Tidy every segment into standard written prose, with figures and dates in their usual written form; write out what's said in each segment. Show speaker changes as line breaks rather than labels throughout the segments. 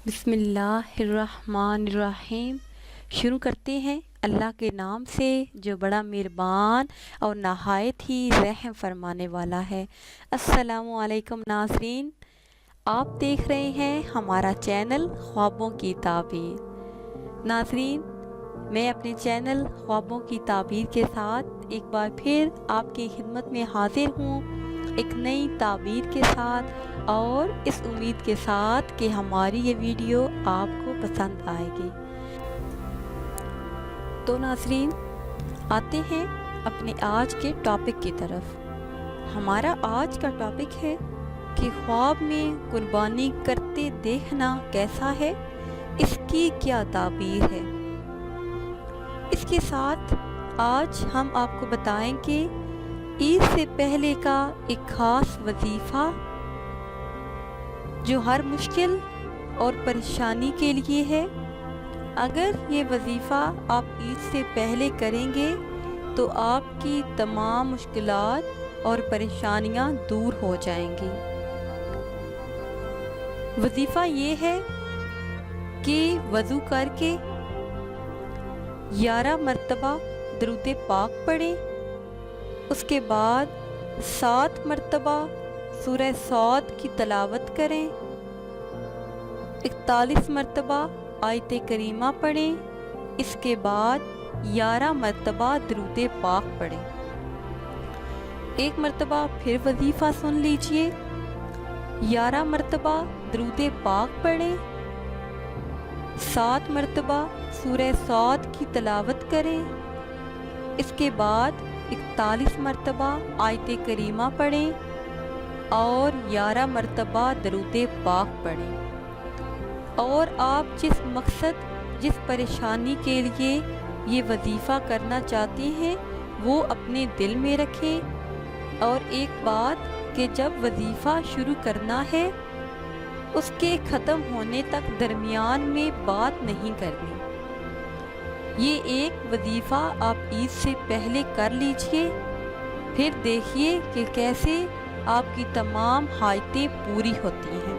بسم اللہ الرحمن الرحیم۔ شروع کرتے ہیں اللہ کے نام سے جو بڑا مہربان اور نہایت ہی رحم فرمانے والا ہے۔ السلام علیکم ناظرین، آپ دیکھ رہے ہیں ہمارا چینل خوابوں کی تعبیر۔ ناظرین، میں اپنے چینل خوابوں کی تعبیر کے ساتھ ایک بار پھر آپ کی خدمت میں حاضر ہوں، ایک نئی تعبیر کے ساتھ اور اس امید کے ساتھ کہ ہماری یہ ویڈیو آپ کو پسند آئے گی۔ تو ناظرین، آتے ہیں اپنے آج کے ٹاپک کی طرف۔ ہمارا آج کا ٹاپک ہے کہ خواب میں قربانی کرتے دیکھنا کیسا ہے، اس کی کیا تعبیر ہے۔ اس کے ساتھ آج ہم آپ کو بتائیں کہ عید سے پہلے کا ایک خاص وظیفہ جو ہر مشکل اور پریشانی کے لیے ہے۔ اگر یہ وظیفہ آپ عید سے پہلے کریں گے تو آپ کی تمام مشکلات اور پریشانیاں دور ہو جائیں گی۔ وظیفہ یہ ہے کہ وضو کر کے 11 مرتبہ درود پاک پڑھیں، اس کے بعد 7 مرتبہ سورہ صاد کی تلاوت کریں، 41 مرتبہ آیت کریمہ پڑھیں، اس کے بعد 11 مرتبہ درود پاک پڑھیں۔ ایک مرتبہ پھر وظیفہ سن لیجئے، 11 مرتبہ درود پاک پڑھیں، 7 مرتبہ سورہ صاد کی تلاوت کریں، اس کے بعد 41 مرتبہ آیت کریمہ پڑھیں اور 11 مرتبہ درود پاک پڑھیں۔ اور آپ جس مقصد، جس پریشانی کے لیے یہ وظیفہ کرنا چاہتے ہیں وہ اپنے دل میں رکھیں، اور ایک بات کہ جب وظیفہ شروع کرنا ہے اس کے ختم ہونے تک درمیان میں بات نہیں کرنی۔ یہ ایک وظیفہ آپ عید سے پہلے کر لیجئے، پھر دیکھیے کہ کیسے آپ کی تمام حاجتیں پوری ہوتی ہیں۔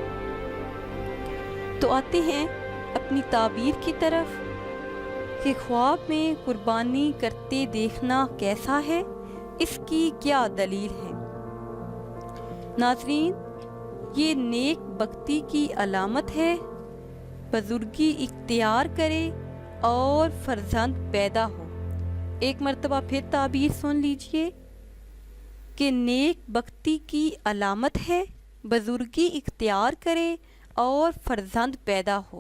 تو آتے ہیں اپنی تعبیر کی طرف کہ خواب میں قربانی کرتے دیکھنا کیسا ہے، اس کی کیا دلیل ہے۔ ناظرین، یہ نیک بختی کی علامت ہے، بزرگی اختیار کرے اور فرزند پیدا ہو۔ ایک مرتبہ پھر تعبیر سن لیجئے کہ نیک بختی کی علامت ہے، بزرگی اختیار کرے اور فرزند پیدا ہو۔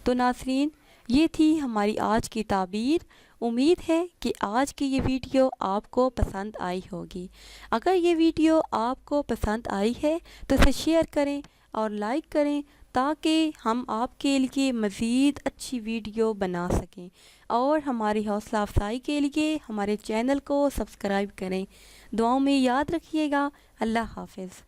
تو ناظرین، یہ تھی ہماری آج کی تعبیر۔ امید ہے کہ آج کی یہ ویڈیو آپ کو پسند آئی ہوگی۔ اگر یہ ویڈیو آپ کو پسند آئی ہے تو اسے شیئر کریں اور لائک کریں تاکہ ہم آپ کے لیے مزید اچھی ویڈیو بنا سکیں، اور ہماری حوصلہ افزائی کے لیے ہمارے چینل کو سبسکرائب کریں۔ دعاؤں میں یاد رکھیے گا۔ اللہ حافظ۔